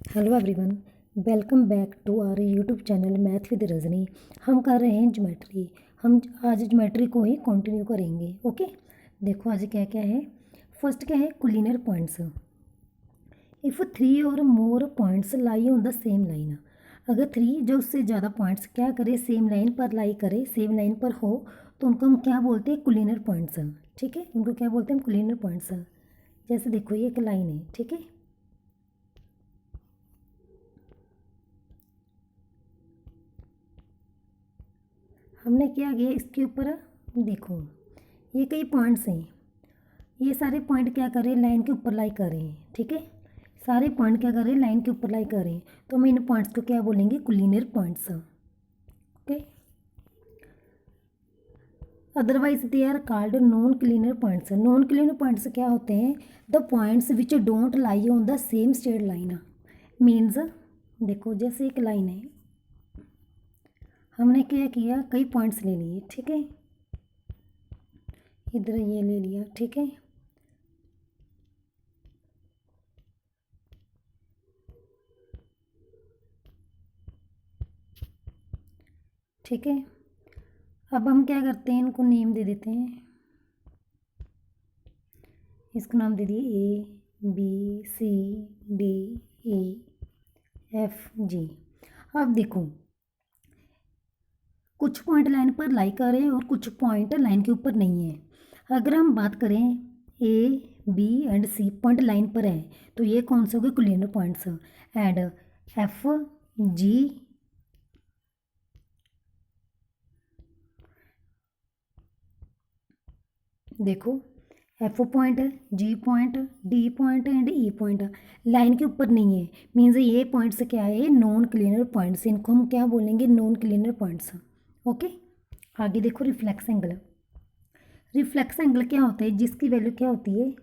Hello everyone, welcome back to our YouTube channel math with Rajni. हम कर रहे हैं ज्योमेट्री। हम आज ज्योमेट्री को ही कंटिन्यू करेंगे। ओके, देखो आज क्या क्या है। फर्स्ट क्या है, कोलिनियर पॉइंट्स। इफ़ 3 और more points lie on the same line. अगर 3 जो उससे ज़्यादा पॉइंट्स क्या करे, सेम लाइन पर लाई करे, सेम लाइन पर हो, तो उनको हम क्या बोलते हैं, कोलिनियर पॉइंट्स। ठीक है, उनको क्या बोलते हैं, कोलिनियर पॉइंट्स। जैसे देखो ये एक लाइन है, ठीक है। हमने क्या किया इसके ऊपर, देखो ये कई पॉइंट्स हैं। ये सारे पॉइंट क्या कर रहे हैं, लाइन के ऊपर लाई कर रहे हैं। ठीक है, सारे पॉइंट क्या कर रहे हैं, लाइन के ऊपर लाई कर रहे हैं। तो हम इन पॉइंट्स को क्या बोलेंगे, collinear points. Okay, otherwise they are called non collinear points. Non collinear points क्या होते हैं, the points which don't lie on the same straight line. Means देखो जैसे एक लाइन है, हमने क्या किया, कई पॉइंट्स ले लिए। ठीक है, इधर ये ले लिया। ठीक है, ठीक है। अब हम क्या करते हैं, इनको नेम दे देते हैं। इसको नाम दे दिए ABCDEFG। अब देखो कुछ पॉइंट लाइन पर लाई कर रहे हैं और कुछ पॉइंट लाइन के ऊपर नहीं है। अगर हम बात करें A, B and C point line पर है, तो ये कौन से हो गए, collinear points. And F, G, देखो F point, G point, D point and E point line के ऊपर नहीं है। मीन्स ये पॉइंट्स क्या है, नॉन कोलिनियर पॉइंट्स। इनको हम क्या बोलेंगे, नॉन कोलिनियर पॉइंट्स। ओके, आगे देखो रिफ्लेक्स एंगल। रिफ्लेक्स एंगल क्या होता है, जिसकी वैल्यू क्या होती है,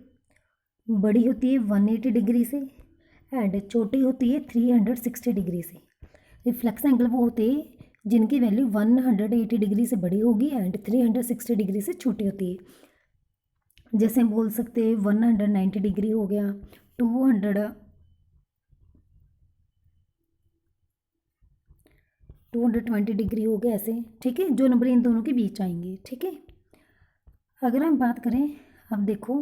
बड़ी होती है 180 डिग्री से एंड छोटी होती है 360 डिग्री से। रिफ्लेक्स एंगल वो होते हैं जिनकी वैल्यू 180 डिग्री से बड़ी होगी एंड 360 डिग्री से छोटी होती है। जैसे हम बोल सकते हैं 190 डिग्री हो गया, 220 डिग्री हो गया, ऐसे। ठीक है, जो नंबर इन दोनों के बीच आएंगे। ठीक है, अगर हम बात करें, अब देखो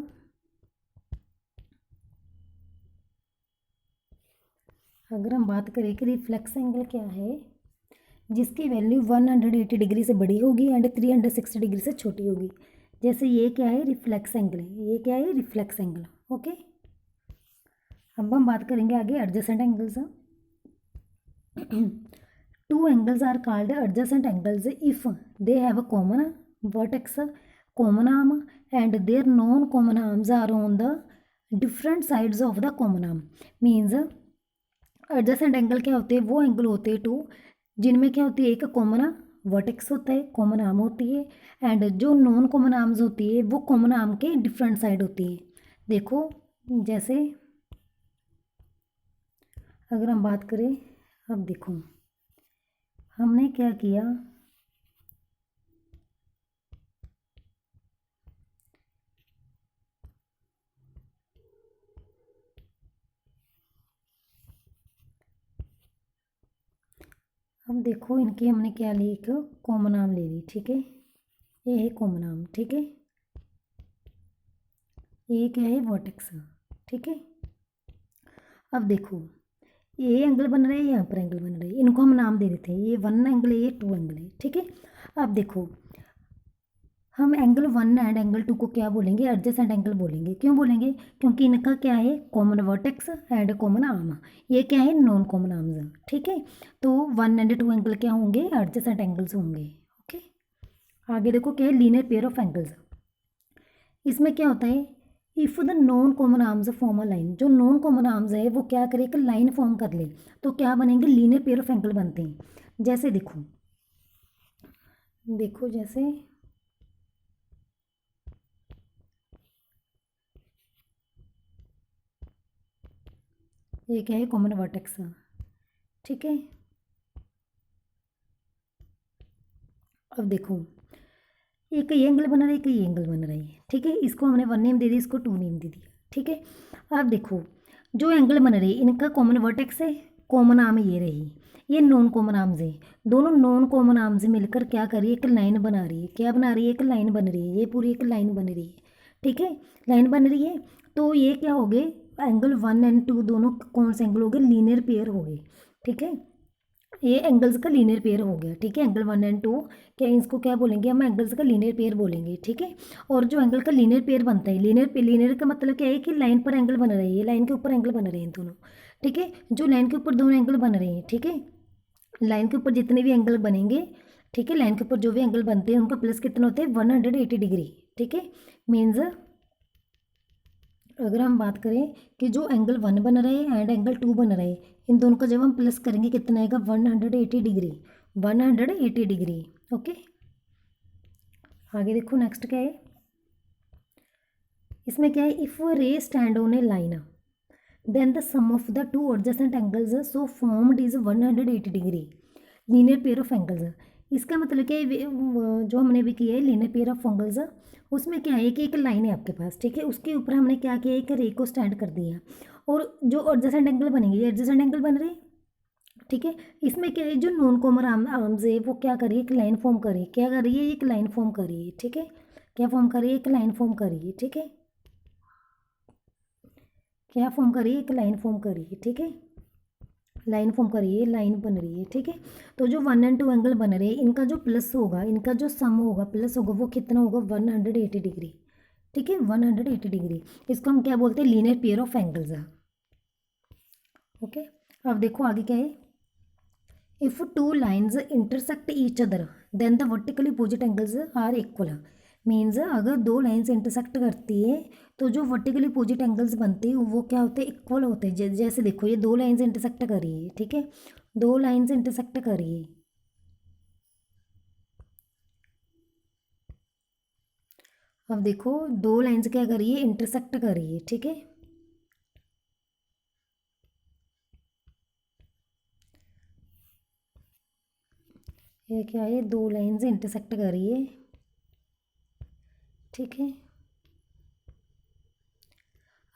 अगर हम बात करें कि रिफ्लेक्स एंगल क्या है, जिसकी वैल्यू 180 डिग्री से बड़ी होगी एंड 360 डिग्री से छोटी होगी। जैसे ये क्या है, रिफ्लेक्स एंगल है। ये क्या है, रिफ्लेक्स एंगल। ओके, अब हम बात करेंगे आगे adjacent angles. Two angles are called adjacent angles if they have a common vertex, common arm, and their non-common arms are on the different sides of the common arm. Means adjacent angle क्या होते हैं, वो angle होते हैं to जिनमें क्या होती है, एक कॉमन वर्टेक्स होता है, कॉमन आर्म होती है, एंड जो नॉन कॉमन आर्म्स होती है वो कॉमन आर्म के डिफरेंट साइड होती है। देखो जैसे अगर हम बात करें, अब देखो हमने क्या किया, अब देखो इनकी हमने क्या ली, एक कॉमन आर्म ले ली। ठीक है, ये है कॉमन आर्म। ठीक है, ये क्या है, वर्टेक्स। ठीक है, अब देखो ये एंगल बन रहा है, यहाँ पर एंगल बन रहा है, इनको हम नाम दे देते हैं। ये 1 एंगल है, ये 2 एंगल है। ठीक है, अब देखो हम एंगल 1 एंड एंगल 2 को क्या बोलेंगे, एडजेसेंट एंगल बोलेंगे। क्यों बोलेंगे, क्योंकि इनका क्या है, common vertex and common arm. ये क्या है, नॉन कॉमन आर्म्स। ठीक है, तो 1 एंड 2 एंगल क्या होंगे, एडजेसेंट एंगल्स होंगे। ओके, आगे देखो क्या है, लीनियर पेयर ऑफ एंगल्स। इसमें क्या होता है, if the non common arms form a line, जो नॉन कॉमन आर्म्स है वो क्या करे, एक लाइन फॉर्म कर ले, तो क्या बनेंगे, लीनियर पेयर ऑफ एंगल बनते हैं। जैसे देखो देखो जैसे ये क्या है, कॉमन वर्टेक्स। ठीक है, अब देखो एक ये एंगल बना रहा है, एक ये एंगल बन रहा है। ठीक है, इसको हमने 1 नेम दे दिया, इसको 2 नेम दे दिया। ठीक है, अब देखो जो एंगल बन रहे इनका कॉमन वर्टेक्स है, कॉमन आर्म ये रही, ये नॉन कॉमन आर्म्स है। दोनों नॉन कॉमन आर्म्स मिलकर क्या कर रही है, एक लाइन बना रही है। क्या बना रही है, एक लाइन बन रही है। ये पूरी एक लाइन बन रही है, ठीक है, लाइन बन रही है। तो ये क्या हो गए, एंगल 1 एंड 2 दोनों कौन से एंगल हो गए, लीनियर पेयर हो गए, ठीक है। ये एंगल्स का लीनियर पेयर हो गया, ठीक है। एंगल 1 एंड 2 क्या, इसको क्या बोलेंगे हम, एंगल्स का लीनियर पेयर बोलेंगे, ठीक है। और जो एंगल का लीनियर पेयर बनता है, लीनियर का मतलब क्या है कि लाइन पर एंगल बन रहे हैं, लाइन के ऊपर एंगल बन रहे हैं दोनों, ठीक है। जो लाइन के ऊपर दोनों एंगल बन रहे हैं, ठीक है, लाइन के ऊपर जितने भी एंगल बनेंगे, ठीक है, लाइन के ऊपर जो भी एंगल बनते हैं उनका प्लस कितना होता है, 180 डिग्री, ठीक है। मीन्स अगर हम बात करें कि जो एंगल 1 बन रहे हैं एंड एंगल 2 बन रहे हैं, इन दोनों का जब हम प्लस करेंगे कितना आएगा, 180 डिग्री, 180 डिग्री, ओके। आगे देखो नेक्स्ट क्या है, इसमें क्या है, if ray stand on a line then the sum of the two adjacent angles so formed is 180 degree linear pair of angles. इसका मतलब क्या है, जो हमने भी किया है लीनियर पेयर ऑफ एंगल्स, उसमें क्या है कि एक लाइन है आपके पास, ठीक है, उसके ऊपर हमने क्या किया, एक रे को स्टैंड कर दिया और जो एडजेसेंट एंगल बनेंगे, ये एडजेसेंट एंगल बन रहे हैं, ठीक है। इसमें क्या है, जो नॉन कॉमन आर्म्स है वो क्या करिए, एक लाइन फॉर्म करिए, क्या कर रही है, एक लाइन फॉर्म करिए, ठीक है। क्या फॉर्म करिए, एक लाइन फॉर्म करिए, ठीक है। क्या फॉर्म करिए, एक लाइन फॉर्म करिए, ठीक है, लाइन फॉर्म करिए, लाइन बन रही है, ठीक है। तो जो 1 एंड 2 एंगल बन रहे हैं इनका जो प्लस होगा, इनका जो सम होगा, प्लस होगा, वो कितना होगा, 180 डिग्री, ठीक है, 180 डिग्री। इसको हम क्या बोलते हैं, लीनियर पेयर ऑफ एंगल्स है, ओके। अब देखो आगे क्या है, if two lines intersect each other then the vertically opposite angles are equal. Means अगर दो लाइन्स इंटरसेक्ट करती है तो जो वर्टिकली अपोजिट एंगल्स बनते हैं वो क्या होते हैं, इक्वल होते हैं। जैसे देखो ये दो लाइन्स इंटरसेक्ट कर रही है, ठीक है, दो लाइन्स इंटरसेक्ट कर रही है। अब देखो दो लाइन्स क्या कर रही है, इंटरसेक्ट कर रही है, ठीक है। ये क्या है, दो लाइन्स इंटरसेक्ट कर रही है, ठीक है।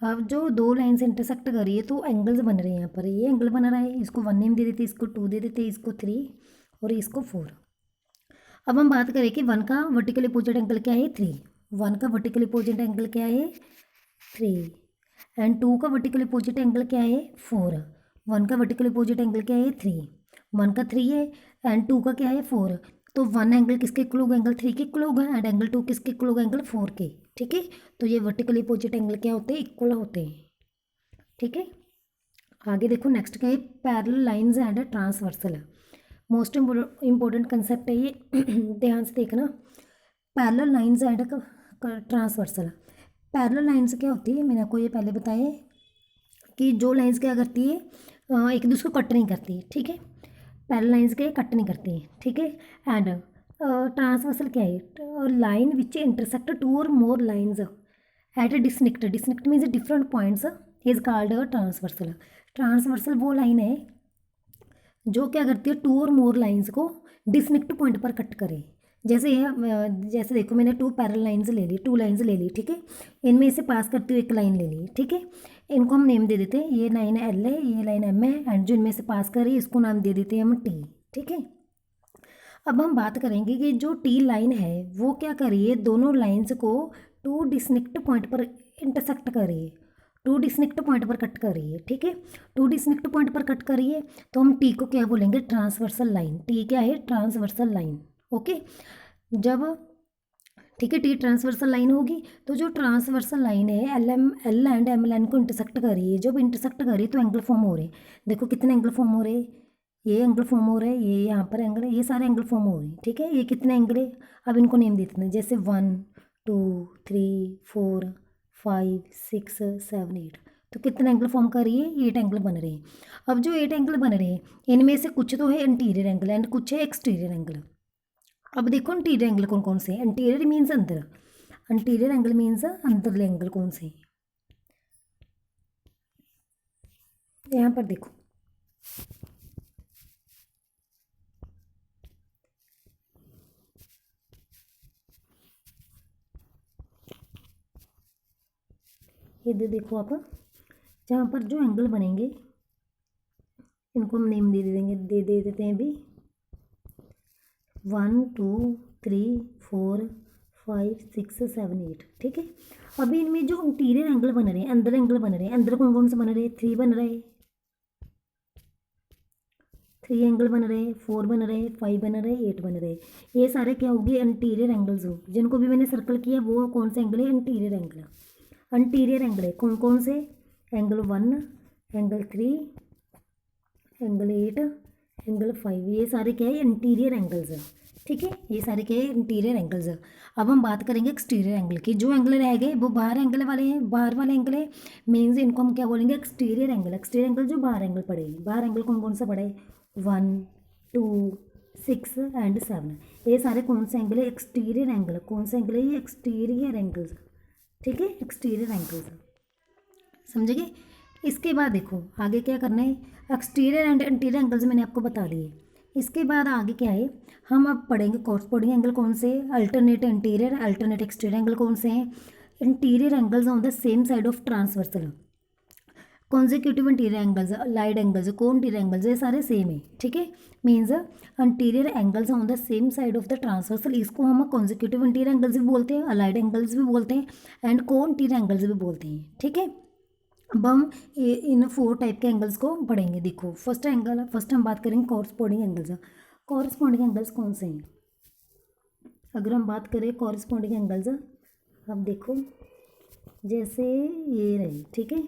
अब जो दो लाइन्स इंटरसेक्ट कर रही है तो एंगल्स बन रहे हैं यहाँ पर, ये एंगल बन रहा है, इसको 1 नेम दे देते, इसको 2 दे देते, इसको 3 और इसको 4। अब हम बात करें कि 1 का वर्टिकल अपोजिट एंगल क्या है, 3। 1 का वर्टिकल अपोजिट एंगल क्या है, 3 एंड 2 का वर्टिकल अपोजिट एंगल क्या है, 4। 1 का वर्टिकल अपोजिट एंगल क्या है, 3, 1 का 3 है एंड 2 का क्या है, 4। तो 1 एंगल किसके इक्वल होगा, एंगल 3 के इक्वल होगा एंड एंगल 2 किसके इक्वल होगा, एंगल 4 के, ठीक है। तो ये वर्टिकल अपोजिट एंगल क्या होते हैं, इक्वल होते हैं, ठीक है। आगे देखो नेक्स्ट क्या है, parallel lines and transversal. Most important concept है ये ध्यान से देखना। Parallel lines and transversal. Parallel lines क्या होती है, मैंने आपको ये पहले बताया कि जो लाइंस क्या करती है, एक दूसरे को कट नहीं करती है, ठीक है। पैरेलल लाइंस क्या कट नहीं करती है, ठीक है। एंड ट्रांसवर्सल क्या है, लाइन विच इंटरसेक्ट टू और more lines at distinct, distinct means different points is called transversal. Transversal वो लाइन है जो क्या करती है, टू और मोर लाइंस को डिस्निक्ट पॉइंट पर कट करे। जैसे ये जैसे देखो मैंने टू पैरेलल लाइंस ले ली, टू लाइंस ले ली, ठीक है। इनमें से पास करती हुई एक लाइन ले ली, ठीक है। इनको हम नेम दे देते हैं, ये लाइन एल है, ये लाइन एम है एंड जो इनमें से पास कर रही है इसको नाम दे देते हैं हम टी, ठीक है। अब हम बात करेंगे कि जो टी लाइन है वो क्या कर रही है, दोनों लाइंस को टू डिस्निक्ट पॉइंट पर इंटरसेक्ट कर रही है, टू डिस्निक्ट पॉइंट पर कट कर रही है, ठीक है। टू डिस्निक्ट पॉइंट पर कट कर रही है तो हम टी को क्या बोलेंगे, ट्रांसवर्सल लाइन। टी क्या है, ट्रांसवर्सल लाइन, ओके। जब ठीक है टी ट्रांसवर्सल लाइन होगी तो जो ट्रांसवर्सल लाइन है एल एंड एम लाइन को इंटरसेक्ट कर रही है, जब इंटरसेक्ट कर रही है तो एंगल फॉर्म हो रहे हैं। देखो कितने एंगल फॉर्म हो रहे हैं, ये एंगल फॉर्म हो रहा है, ये यहाँ पर एंगल है, ये सारे एंगल फॉर्म हो रहे हैं, ठीक है। ये कितने एंगल है, अब इनको नेम देते हैं, जैसे 1 2 3 4 5 6 7 8। तो कितने एंगल फॉर्म कर रही है, 8 एंगल बन रहे हैं। अब जो 8 एंगल बन रहे हैं इनमें से कुछ तो है इंटीरियर एंगल एंड कुछ है एक्सटीरियर एंगल। अब देखो इंटीरियर एंगल कौन कौन से हैं, इंटीरियर मीन्स अंदर, इंटीरियर एंगल मीन्स अंदरले एंगल कौन से हैं, यहाँ पर देखो। ये देखो आप, जहाँ पर जो एंगल बनेंगे इनको हम नेम दे देते हैं अभी 1 2 3 4 5 6 7 8, ठीक है। अभी इनमें जो इंटीरियर एंगल बन रहे हैं, अंदर एंगल बन रहे हैं, अंदर कौन कौन से बन रहे हैं? 3 बन रहे हैं, 3 एंगल बन रहे हैं, 4 बन रहे हैं, 5 बन रहे हैं, 8 बन रहे हैं। ये सारे क्या होंगे? इंटीरियर एंगल्स हो। जिनको भी मैंने सर्कल किया वो कौन से एंगल है? Interior angle. इंटीरियर एंगल है कौन कौन से? Angle 1, angle 3, angle 8, angle 5। ये सारे क्या है? इंटीरियर एंगल्स है, ठीक है। ये सारे क्या है? इंटीरियर एंगल्स है। अब हम बात करेंगे एक्सटीरियर एंगल की। जो एंगल रह गए वो बाहर एंगल वाले हैं, बाहर वाले एंगल है मीन्स इनको हम क्या बोलेंगे? Exterior angle. एक्सटीरियर एंगल जो बाहर एंगल पड़े, बाहर एंगल कौन कौन सा पड़े? 1 2 6 एंड 7। ये सारे कौन से एंगल है? Exterior angle. कौन से एंगल है ये? एक्सटीरियर एंगल्स, ठीक है, एक्सटीरियर एंगल्स। समझेंगे? इसके बाद देखो आगे क्या करना है। एक्सटीरियर एंड इंटीरियर एंगल्स मैंने आपको बता दिए। इसके बाद आगे क्या है, हम अब पढ़ेंगे कॉरस्पॉन्डिंग एंगल कौन से, alternate interior, alternate exterior angle कौन से हैं। Interior angles on the same side of transversal, consecutive interior angles, allied angles, को इंटीरियर एंगल्स, ये सारे सेम है, ठीक है। Means interior angles on the same side of the transversal, इसको हम कॉन्जिक्यूटिव इंटीरियर एंगल्स भी बोलते हैं, अलाइड एंगल्स भी बोलते हैं एंड को इंटीरियर एंगल्स भी बोलते हैं, ठीक है। अब हम इन 4 टाइप के एंगल्स को पढ़ेंगे। देखो फर्स्ट एंगल, फर्स्ट हम बात करेंगे कॉरस्पॉन्डिंग एंगल्स। कॉरस्पॉन्डिंग एंगल्स कौन से हैं? अगर हम बात करें कॉरस्पॉन्डिंग एंगल्स, अब देखो जैसे ये रहे, ठीक है,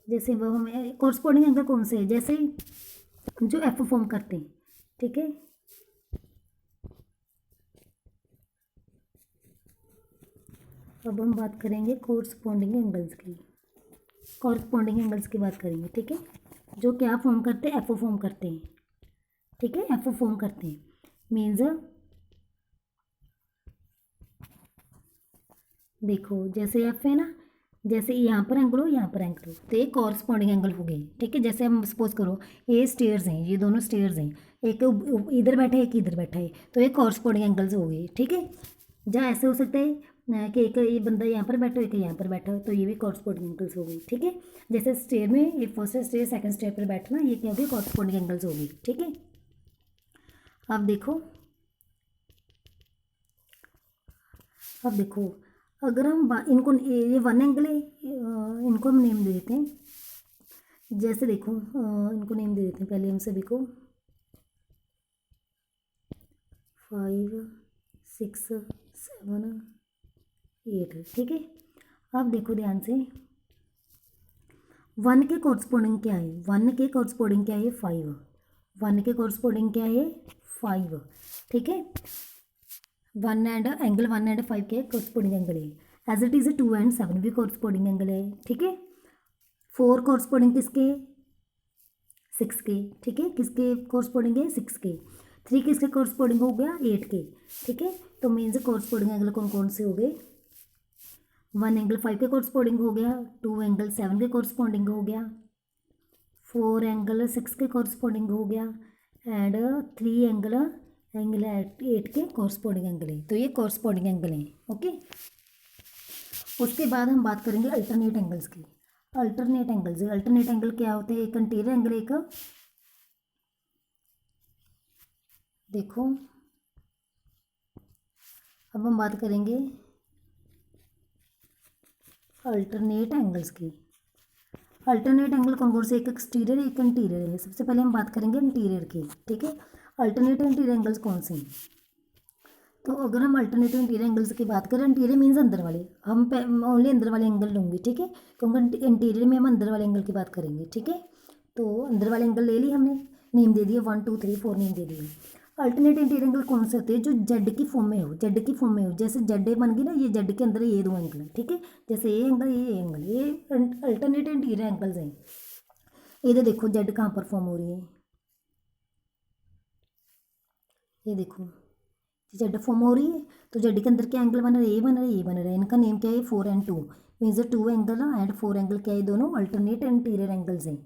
जैसे वो हमें कॉरस्पॉन्डिंग एंगल कौन से है? जैसे जो एफ फॉर्म करते हैं, ठीक है। अब हम बात करेंगे कॉरस्पॉन्डिंग एंगल्स की, कॉरस्पॉन्डिंग एंगल्स की बात करेंगे, ठीक है। जो क्या फॉर्म करते हैं? एफ फॉर्म करते हैं, ठीक है, एफ फॉर्म करते हैं। मीन्स देखो जैसे एफ है ना, जैसे यहाँ पर एंगल हो, यहाँ पर एंगल हो, तो ये कॉरस्पॉन्डिंग एंगल हो गए, ठीक है। जैसे हम सपोज करो ये स्टेयर्स हैं, ये दोनों स्टेयर्स हैं, एक इधर बैठा है एक इधर बैठा है, तो ये कॉरस्पॉन्डिंग एंगल्स हो गए, ठीक है। जहाँ ऐसे हो सकता है कि एक ये बंदा यहाँ पर बैठा हो, एक यहाँ पर बैठा हो, तो ये भी कॉरस्पॉन्डिंग एंगल्स हो गई, ठीक है। जैसे स्टेयर में ये फर्स्ट स्टेयर सेकंड स्टेयर पर बैठना, ये क्या हो गया? कॉरस्पॉन्डिंग एंगल्स हो गई, ठीक है। अब देखो, अब देखो अगर हम इनको ये 1 एंगल है, इनको हम नेम दे देते हैं। जैसे देखो इनको नेम दे देते हैं पहले हम सभी को 5 6 7 8, ठीक है। अब देखो ध्यान से 1 के कॉरस्पॉन्डिंग क्या है? 1 के कॉरस्पॉन्डिंग क्या है? 5। 1 के कॉरस्पॉन्डिंग क्या है? 5, ठीक है। 1 एंड एंगल 1 एंड 5 के कॉरस्पॉन्डिंग एंगल है। एज इट इज़ 2 एंड 7 भी कॉरस्पॉन्डिंग एंगल है, ठीक है। 4 कॉरस्पॉन्डिंग किसके? 6 के, ठीक है। किसके कॉरस्पॉन्डिंग है? 6 के। 3 किसके कॉरस्पॉन्डिंग हो गया? 8 के, ठीक है। तो मीन्स कॉरस्पॉन्डिंग एंगल कौन कौन से हो गए? 1 एंगल 5 के कॉरस्पॉन्डिंग हो गया, 2 एंगल 7 के कॉरस्पॉन्डिंग हो गया, 4 एंगल 6 के कॉरस्पॉन्डिंग हो गया एंड 3 एंगल 8 के कॉरस्पॉन्डिंग एंगल है। तो ये कॉरस्पॉन्डिंग एंगल है, ओके। उसके बाद हम बात करेंगे अल्टरनेट एंगल्स की। अल्टरनेट एंगल्स, अल्टरनेट एंगल क्या होते हैं? एक इंटीरियर एंगल, एक देखो अब हम बात करेंगे अल्टरनेट एंगल्स की। अल्टरनेट एंगल कौन कौन से? एक एक्सटीरियर एक इंटीरियर है। सबसे पहले हम बात करेंगे इंटीरियर की, ठीक है। अल्टरनेट इंटीरियर एंगल्स कौन से हैं? तो अगर हम अल्टरनेटिव इंटीरियर एंगल्स की बात करें, इंटीरियर मीन्स अंदर वाले, हम ओनली अंदर वाले एंगल लूँगी, ठीक है, क्योंकि इंटीरियर में हम अंदर वाले एंगल की बात करेंगे, ठीक है। तो अंदर वाले एंगल ले ली हमने, नेम दे दिया 1 2 3 4 नेम दे दिए। अल्टरनेट इंटीरियर एंगल कौन से होते हैं? जो जेड की फॉर्म में हो, जेड की फॉर्म में हो, जैसे जेड बन गई ना, ये जेड के अंदर ये 2 एंगल है, ठीक है। जैसे ये एंगल, ये एंगल, ये अल्टरनेट इंटीरियर एंगल्स हैं। इधर देखो जेड कहाँ पर फॉर्म हो रही है, ये देखो जेड फॉर्म हो रही है, तो जेड के अंदर क्या एंगल बन रहा है? ये बन रहा है, ये बन रहा है। इनका नेम क्या है? 4 and 2 means 2 angle and 4 angle क्या है? दोनों अल्टरनेट इंटीरियर एंगल्स हैं।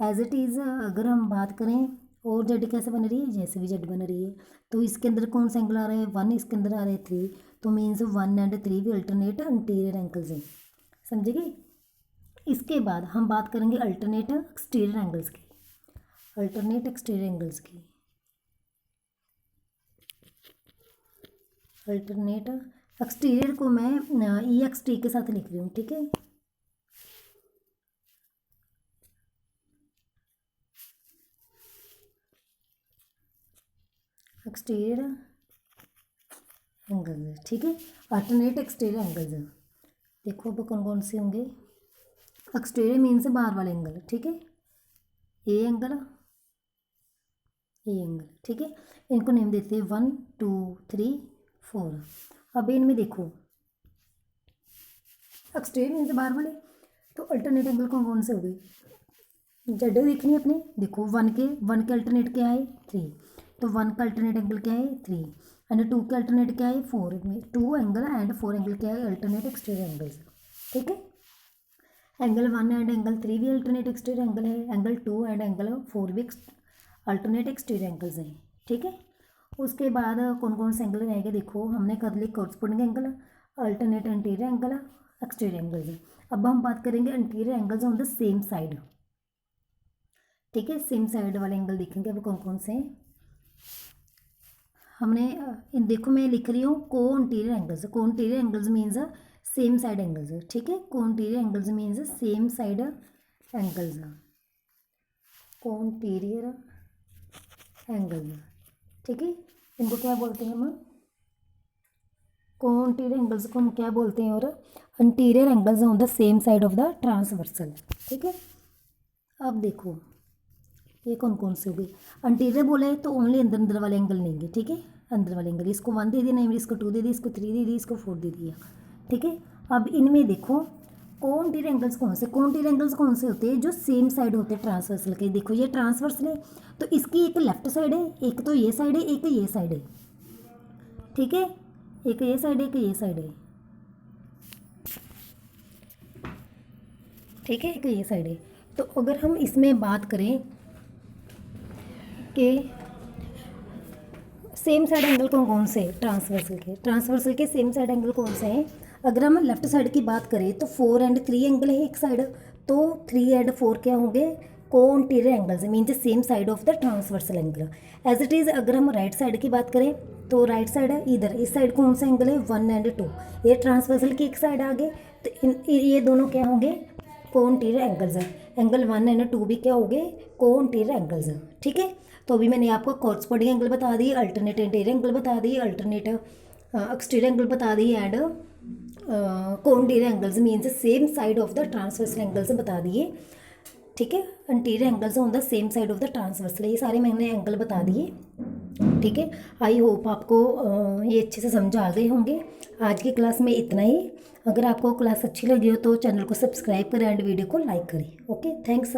एज इट इज़ अगर हम बात करें और जेड कैसे बन रही है? जैसे भी जेड बन रही है, तो इसके अंदर कौन सा एंगल आ रहा है? 1, इसके अंदर आ रहा है 3, तो मीन्स 1 एंड 3 भी अल्टरनेट इंटीरियर एंगल्स हैं, समझेगी। इसके बाद हम बात करेंगे अल्टरनेट एक्सटीरियर एंगल्स की। अल्टरनेट एक्सटीरियर एंगल्स की, अल्टरनेट एक्सटीरियर को मैं EXT के साथ लिख रही हूँ, ठीक है। एक्सटीरियर एंगल्स, ठीक है। अल्टरनेट एक्सटीरियर एंगल्स देखो अब कौन कौन से होंगे। एक्सटीरियर मीन्स बाहर वाले एंगल, ठीक है। ए एंगल, ए एंगल, ठीक है। इनको नेम देते हैं 1 2 3 4। अब इनमें देखो एक्सटीरियर मीन्स बाहर वाले, तो अल्टरनेट एंगल कौन कौन से हो गए, जेड देखनी है अपने। देखो वन के अल्टरनेट क्या है 3, तो 1 का अल्टरनेट एंगल क्या है 3, एंड 2 का अल्टरनेट क्या है 4 में 2 एंगल एंड 4 एंगल क्या है अल्टरनेट एक्सटीरियर एंगल्स, ठीक है। एंगल 1 एंड एंगल 3 भी अल्टरनेट एक्सटीरियर एंगल है, एंगल 2 एंड एंगल 4 भी अल्टरनेट एक्सटीरियर एंगल्स हैं, ठीक है। उसके बाद कौन कौन से एंगल रहेंगे, देखो हमने कर लिए corresponding angle, alternate interior angle, exterior angles. अब हम बात करेंगे interior angles on the same side, ठीक है। सेम साइड वाले एंगल देखेंगे अब कौन कौन से हैं। हमने देखो मैं लिख रही हूँ को इंटीरियर एंगल्स। को interior angles means same side angles, ठीक है। को interior angles means same side angles, को इंटीरियर एंगल्स, ठीक है। इनको क्या बोलते हैं हम, को इंटीरियर एंगल्स को हम क्या बोलते हैं, और interior angles on the same side of the transversal, ठीक है। अब देखो ये कौन कौन से हो गए। अंटीरियर बोला है तो ओनली अंदर अंदर वाले एंगल लेंगे, ठीक है। अंदर वाले एंगल, इसको 1 दे दिया, नहीं इसको 2 दे दिया, इसको 3 दे दिया, इसको 4 दे दिया, ठीक है। अब इनमें देखो को इंटीरियर एंगल्स कौन से, को इंटीरियर एंगल्स कौन से होते हैं जो सेम साइड होते हैं ट्रांसवर्सल के। देखो ये ट्रांसवर्सल है तो इसकी एक लेफ्ट साइड है, एक तो ये साइड है, एक ये साइड है, ठीक है। एक ये साइड है, एक ये साइड है, ठीक है, एक ये साइड है। तो अगर हम इसमें बात करें कि सेम साइड एंगल कौन कौन से ट्रांसवर्सल के सेम साइड एंगल कौन से हैं। अगर हम लेफ्ट साइड की बात करें तो 4 एंड 3 एंगल है एक साइड, तो 3 एंड 4 क्या होंगे को interior angles, means same side of the transversal angle. As it is अगर हम राइट साइड की बात करें तो राइट साइड है इधर, इस साइड कौन सा एंगल है 1 एंड 2, ये ट्रांसवर्सल की एक साइड आ गए, तो ये दोनों क्या होंगे को इंटीरियर एंगल्स है। एंगल 1 एंड 2 भी क्या हो गए को इंटीरियर एंगल्स, ठीक है। तो अभी मैंने आपको कोरस्पोंडिंग एंगल बता दी, अल्टरनेट इंटीरियर एंगल बता दी, अल्टरनेट एक्सटीरियर एंगल बता दी, एंड को interior angles means same side of the transversal angles बता दिए, ठीक है। Interior angles on the same side of the transversal, ये सारे मैंने एंगल बता दिए, ठीक है। आई होप आपको ये अच्छे से समझ आ गए होंगे। आज की क्लास में इतना ही। अगर आपको क्लास अच्छी लगी हो तो चैनल को सब्सक्राइब करें एंड वीडियो को लाइक करें। Okay, thanks.